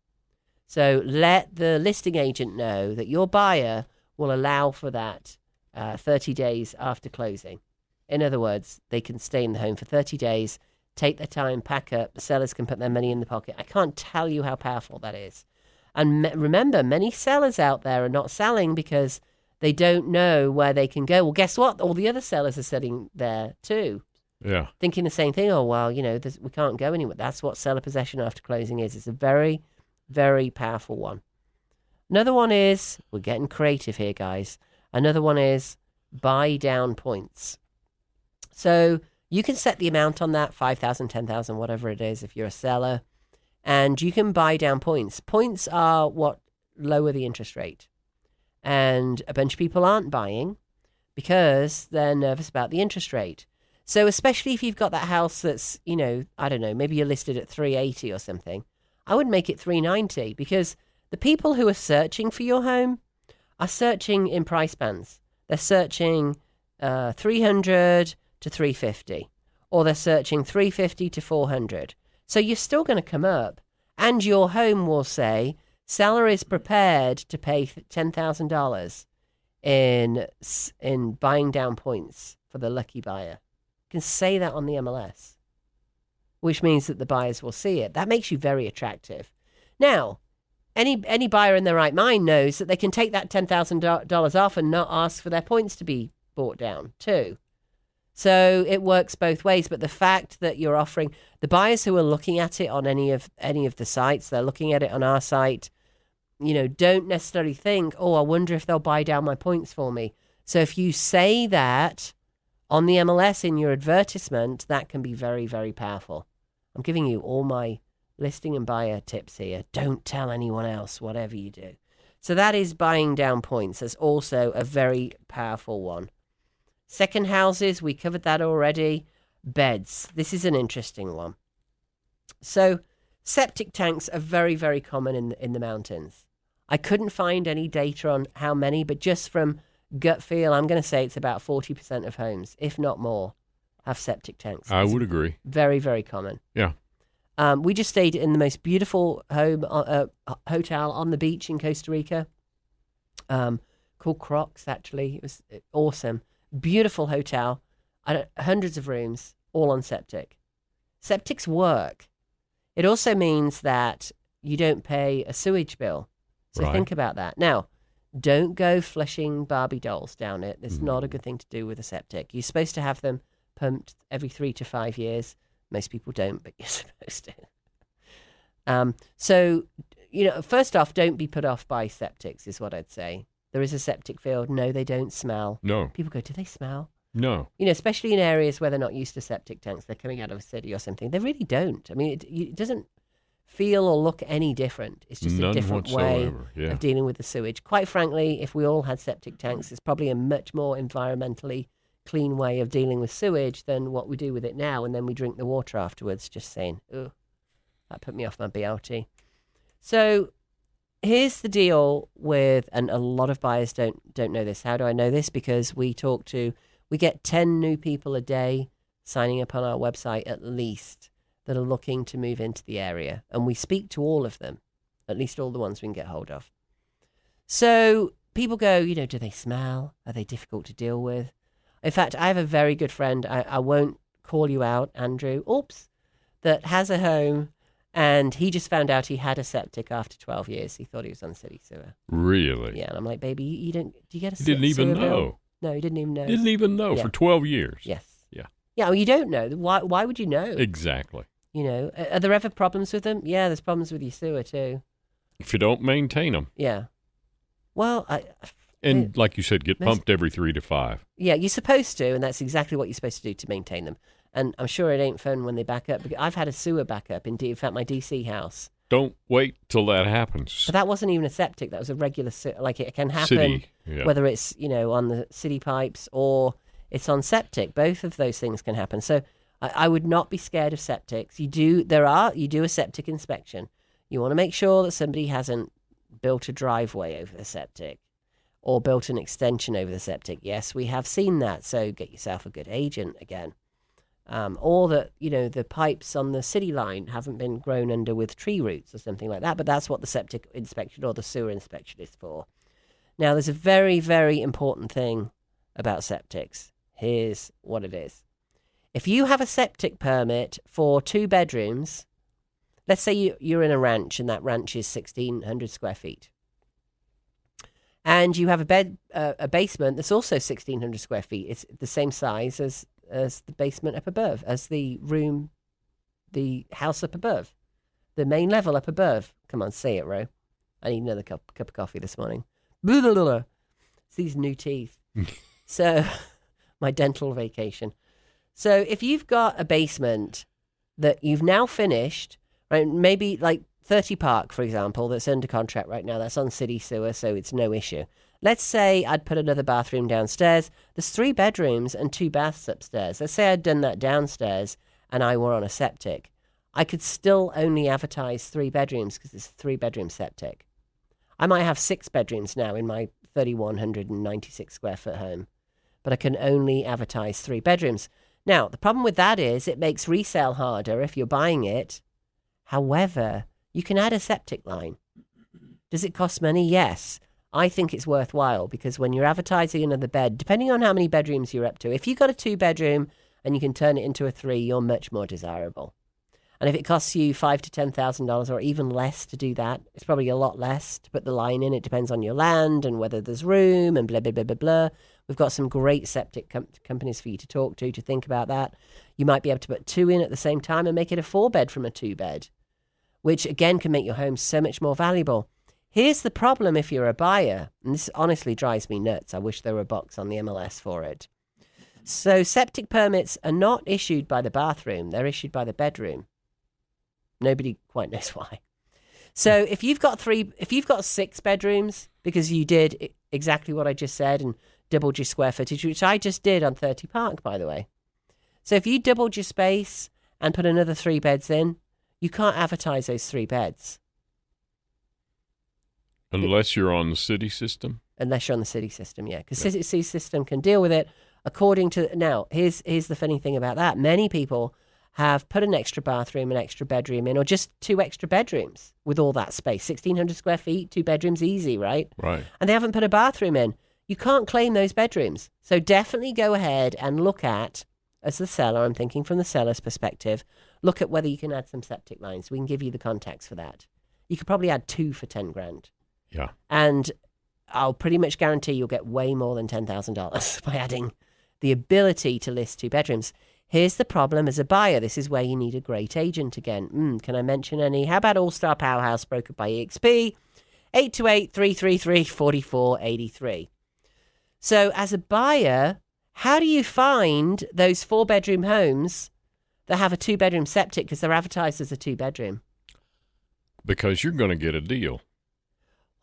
So let the listing agent know that your buyer will allow for that 30 days after closing. In other words, they can stay in the home for 30 days, take their time, pack up. The sellers can put their money in the pocket. I can't tell you how powerful that is. And remember, many sellers out there are not selling because they don't know where they can go. Well, guess what? All the other sellers are sitting there too. Yeah. Thinking the same thing. Oh, well, we can't go anywhere. That's what seller possession after closing is. It's a very, very powerful one. Another one is, we're getting creative here, guys. Another one is buy down points. So you can set the amount on that, 5,000, 10,000, whatever it is, if you're a seller. And you can buy down points. Points are what lower the interest rate. And a bunch of people aren't buying because they're nervous about the interest rate. So especially if you've got that house that's, I don't know, maybe you're listed at 380 or something. I would make it $390 because the people who are searching for your home are searching in price bands. They're searching $300 to $350, or they're searching $350 to $400. So you're still going to come up, and your home will say seller is prepared to pay $10,000 in buying down points for the lucky buyer. You can say that on the MLS, which means that the buyers will see it. That makes you very attractive. Now, any buyer in their right mind knows that they can take that $10,000 off and not ask for their points to be brought down too. So it works both ways. But the fact that you're offering the buyers who are looking at it on any of the sites, they're looking at it on our site, don't necessarily think, oh, I wonder if they'll buy down my points for me. So if you say that on the MLS in your advertisement, that can be very, very powerful. I'm giving you all my listing and buyer tips here. Don't tell anyone else, whatever you do. So that is buying down points. That's also a very powerful one. Second houses, we covered that already. Beds. This is an interesting one. So septic tanks are very, very common in the mountains. I couldn't find any data on how many, but just from gut feel, I'm going to say it's about 40% of homes, if not more, have septic tanks. I would agree. Very, very common. Yeah. We just stayed in the most beautiful hotel on the beach in Costa Rica, called Crocs, actually. It was awesome. Beautiful hotel, hundreds of rooms, all on septic. Septics work. It also means that you don't pay a sewage bill. So think about that. Now, don't go flushing Barbie dolls down it. It's not a good thing to do with a septic. You're supposed to have them pumped every 3 to 5 years. Most people don't, but you're supposed to. So, first off, don't be put off by septics is what I'd say. There is a septic field. No, they don't smell. No. People go, do they smell? No. Especially in areas where they're not used to septic tanks. They're coming out of a city or something. They really don't. I mean, it doesn't feel or look any different. It's just a different way of dealing with the sewage. Quite frankly, if we all had septic tanks, it's probably a much more environmentally clean way of dealing with sewage than what we do with it now, and then we drink the water afterwards. Just saying, oh, that put me off my BLT. So here's the deal with, and a lot of buyers don't know this. How do I know this? Because we get 10 new people a day signing up on our website at least that are looking to move into the area, and we speak to all of them, at least all the ones we can get hold of. So people go, do they smell? Are they difficult to deal with? In fact, I have a very good friend, I won't call you out, Andrew, that has a home, and he just found out he had a septic after 12 years. He thought he was on city sewer. Really? Yeah, and I'm like, baby, do you get a He didn't even sewer bill? know. No, he didn't even know. Didn't even know for 12 years. Yes. Yeah. Yeah, well, you don't know. Why would you know? Exactly. Are there ever problems with them? Yeah, there's problems with your sewer too. If you don't maintain them. Yeah. Well, And like you said, get pumped every 3 to 5. Yeah, you're supposed to, and that's exactly what you're supposed to do to maintain them. And I'm sure it ain't fun when they back up. I've had a sewer back up in fact, my DC house. Don't wait till that happens. But that wasn't even a septic. That was a regular, like it can happen, City, yeah. Whether it's, on the city pipes or it's on septic. Both of those things can happen. So I would not be scared of septics. You do a septic inspection. You want to make sure that somebody hasn't built a driveway over the septic or built an extension over the septic. Yes, we have seen that. So get yourself a good agent again. Or that, the pipes on the city line haven't been grown under with tree roots or something like that. But that's what the septic inspection or the sewer inspection is for. Now, there's a very, very important thing about septics. Here's what it is. If you have a septic permit for 2 bedrooms, let's say you're in a ranch and that ranch is 1,600 square feet. And you have a basement that's also 1,600 square feet. It's the same size as the basement up above, as the house up above, the main level up above. Come on, say it, Ro. I need another cup of coffee this morning. It's these new teeth. So, my dental vacation. So, if you've got a basement that you've now finished, right, maybe like 30 Park, for example, that's under contract right now, that's on city sewer, so it's no issue. Let's say I'd put another bathroom downstairs. There's 3 bedrooms and 2 baths upstairs. Let's say I'd done that downstairs and I were on a septic. I could still only advertise 3 bedrooms because it's a 3-bedroom septic. I might have 6 bedrooms now in my 3,196 square foot home, but I can only advertise 3 bedrooms. Now, the problem with that is it makes resale harder if you're buying it. However, you can add a septic line. Does it cost money? Yes. I think it's worthwhile because when you're advertising another bed, depending on how many bedrooms you're up to, if you've got a 2-bedroom and you can turn it into a 3, you're much more desirable. And if it costs you $5,000 to $10,000 or even less to do that, it's probably a lot less to put the line in. It depends on your land and whether there's room and blah, blah, blah, blah, blah. We've got some great septic companies for you to talk to think about that. You might be able to put 2 in at the same time and make it a 4-bed from a 2-bed, which again can make your home so much more valuable. Here's the problem if you're a buyer, and this honestly drives me nuts. I wish there were a box on the MLS for it. So septic permits are not issued by the bathroom. They're issued by the bedroom. Nobody quite knows why. So if you've got 6 bedrooms, because you did exactly what I just said and doubled your square footage, which I just did on 30 Park, by the way. So if you doubled your space and put another 3 beds in, you can't advertise those 3 beds. Unless you're on the city system? Unless you're on the city system, yeah. Because city system can deal with it according to... Now, here's the funny thing about that. Many people have put an extra bathroom, an extra bedroom in, or just 2 extra bedrooms with all that space. 1,600 square feet, 2 bedrooms, easy, right? Right. And they haven't put a bathroom in. You can't claim those bedrooms. So definitely go ahead and look at, as the seller, I'm thinking from the seller's perspective, look at whether you can add some septic lines. We can give you the contacts for that. You could probably add 2 for 10 grand. Yeah. And I'll pretty much guarantee you'll get way more than $10,000 by adding the ability to list 2 bedrooms. Here's the problem as a buyer. This is where you need a great agent again. Can I mention any? How about All-Star Powerhouse, brokered by EXP? 828-333-4483. So as a buyer, how do you find those 4-bedroom homes that have a 2-bedroom septic because they're advertised as a 2-bedroom? Because you're going to get a deal.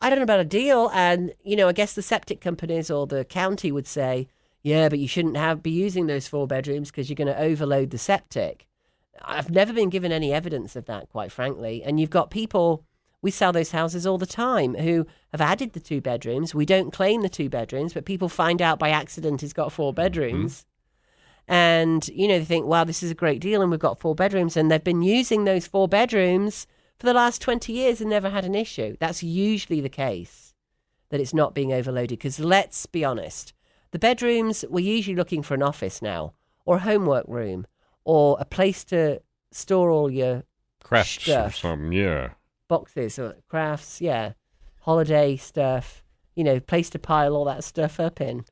I don't know about a deal. And, I guess the septic companies or the county would say, yeah, but you shouldn't be using those 4 bedrooms because you're going to overload the septic. I've never been given any evidence of that, quite frankly. And you've got people, we sell those houses all the time, who have added the 2 bedrooms. We don't claim the 2 bedrooms, but people find out by accident it's got 4 bedrooms. Mm-hmm. And, they think, wow, this is a great deal and we've got 4 bedrooms. And they've been using those 4 bedrooms for the last 20 years and never had an issue. That's usually the case, that it's not being overloaded. Because let's be honest, the bedrooms, we're usually looking for an office now, or a homework room, or a place to store all your crafts stuff. Or something, yeah. Boxes or crafts, yeah. Holiday stuff, place to pile all that stuff up in.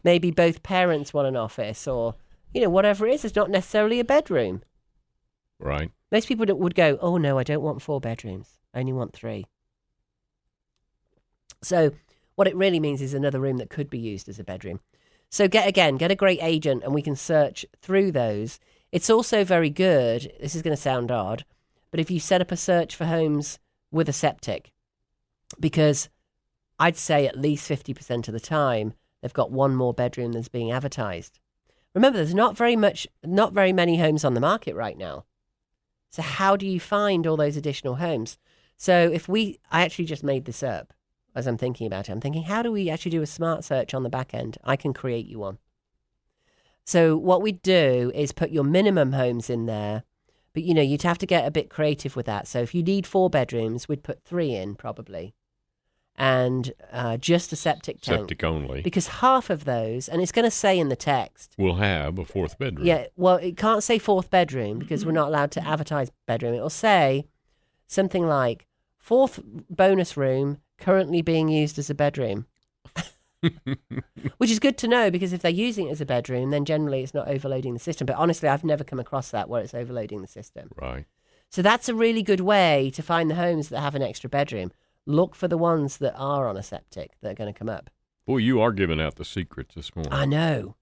Maybe both parents want an office or, whatever it is. It's not necessarily a bedroom. Right. Most people would go, oh, no, I don't want 4 bedrooms. I only want 3. So what it really means is another room that could be used as a bedroom. So get a great agent and we can search through those. It's also very good, this is going to sound odd, but if you set up a search for homes with a septic, because I'd say at least 50% of the time they've got 1 more bedroom that's being advertised. Remember, there's not very many homes on the market right now. So how do you find all those additional homes? So I actually just made this up as I'm thinking about it. I'm thinking, how do we actually do a smart search on the back end? I can create you one. So what we do is put your minimum homes in there, but you'd have to get a bit creative with that. So if you need 4 bedrooms, we'd put 3 in probably. And just a septic tank. Septic only. Because half of those, and it's going to say in the text, will have a 4th bedroom. Yeah, well, it can't say 4th bedroom because we're not allowed to advertise bedroom. It'll say something like 4th bonus room currently being used as a bedroom. Which is good to know because if they're using it as a bedroom, then generally it's not overloading the system. But honestly, I've never come across that where it's overloading the system. Right. So that's a really good way to find the homes that have an extra bedroom. Look for the ones that are on a septic that are going to come up. Boy, you are giving out the secrets this morning. I know,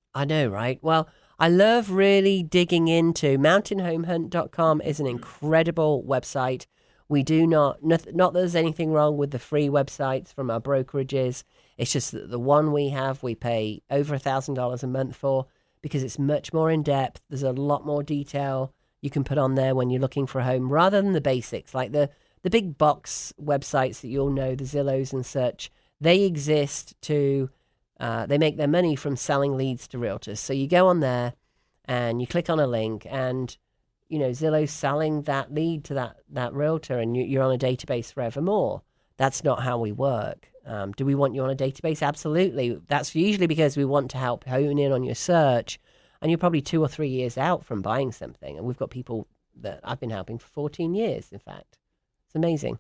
right? Well, I love really digging into mountainhomehunt.com is an incredible website. We do not that there's anything wrong with the free websites from our brokerages. It's just that the one we have, we pay over $1,000 a month for because it's much more in depth. There's a lot more detail. you can put on there when you're looking for a home, rather than the basics, like the big box websites that you all know, the Zillows and such. They exist to, they make their money from selling leads to realtors. So you go on there and you click on a link, and Zillow's selling that lead to that realtor, and you're on a database forevermore. That's not how we work. Do we want you on a database? Absolutely. That's usually because we want to help hone in on your search, and you're probably 2 or 3 years out from buying something. And we've got people that I've been helping for 14 years, in fact. It's amazing.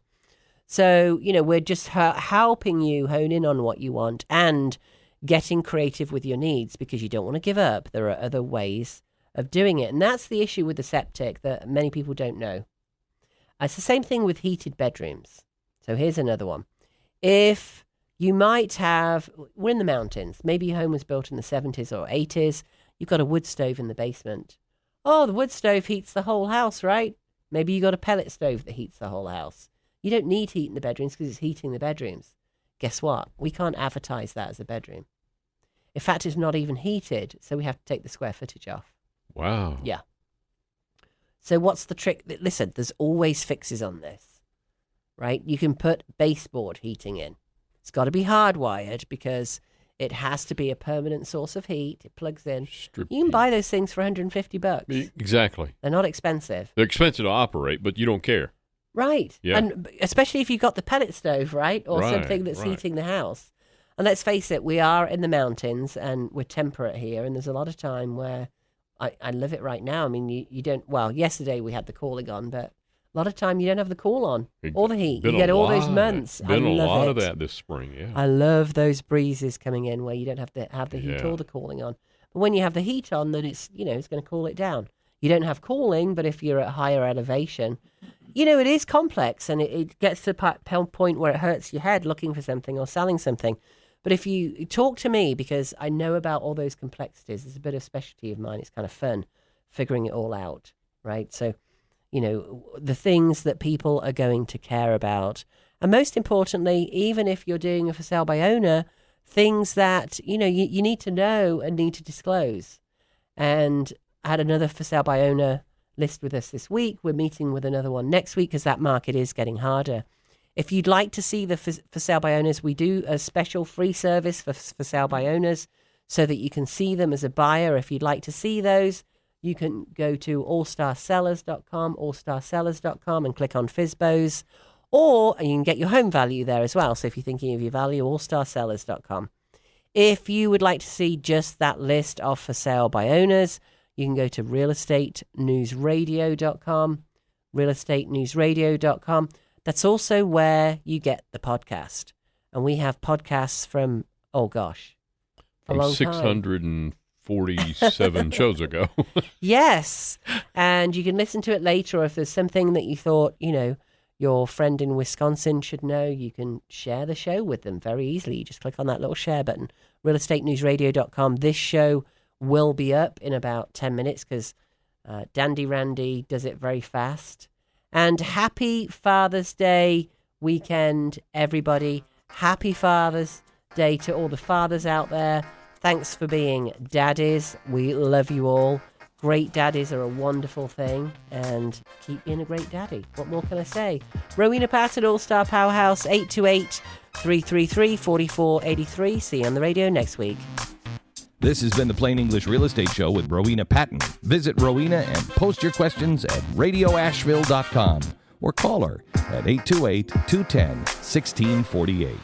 So, we're just helping you hone in on what you want and getting creative with your needs, because you don't want to give up. There are other ways of doing it. And that's the issue with the septic that many people don't know. It's the same thing with heated bedrooms. So here's another one. If you might have, we're in the mountains, maybe your home was built in the 70s or 80s, you've got a wood stove in the basement. Oh, the wood stove heats the whole house, right? Maybe you got a pellet stove that heats the whole house. You don't need heat in the bedrooms because it's heating the bedrooms. Guess what? We can't advertise that as a bedroom. In fact, it's not even heated, so we have to take the square footage off. Wow. Yeah. So what's the trick? Listen, there's always fixes on this, right? You can put baseboard heating in. It's got to be hardwired because it has to be a permanent source of heat. It plugs in. You can buy those things for $150. Exactly. They're not expensive. They're expensive to operate, but you don't care. Right. Yeah. And especially if you've got the pellet stove, right? Or something that's heating the house. And let's face it, we are in the mountains and we're temperate here. And there's a lot of time where I live it right now. I mean, you don't, well, yesterday we had the cooling on, but a lot of time you don't have the cool on or the heat. You get all those months. Been a lot of that this spring, yeah. I love those breezes coming in where you don't have to have the heat or the cooling on. But when you have the heat on, then it's, it's going to cool it down. You don't have cooling, but if you're at higher elevation, it is complex, and it gets to the point where it hurts your head looking for something or selling something. But if you talk to me, because I know about all those complexities, it's a bit of specialty of mine. It's kind of fun figuring it all out, right? So, the things that people are going to care about. And most importantly, even if you're doing a for sale by owner, things that, you need to know and need to disclose. And I had another for sale by owner list with us this week. We're meeting with another one next week because that market is getting harder. If you'd like to see the for sale by owners, we do a special free service for sale by owners so that you can see them as a buyer. If you'd like to see those, you can go to allstarsellers.com, and click on FSBOs, or you can get your home value there as well. So if you're thinking of your value, allstarsellers.com. If you would like to see just that list of for sale by owners, you can go to realestatenewsradio.com. That's also where you get the podcast. And we have podcasts from, a long 647 shows ago. Yes. And you can listen to it later, or if there's something that you thought, your friend in Wisconsin should know, you can share the show with them very easily. You just click on that little share button, realestatenewsradio.com. This show will be up in about 10 minutes because Dandy Randy does it very fast. And happy Father's Day weekend, everybody. Happy Father's Day to all the fathers out there. Thanks for being daddies. We love you all. Great daddies are a wonderful thing, and keep being a great daddy. What more can I say? Rowena Patton, All-Star Powerhouse, 828-333-4483. See you on the radio next week. This has been the Plain English Real Estate Show with Rowena Patton. Visit Rowena and post your questions at radioasheville.com or call her at 828-210-1648.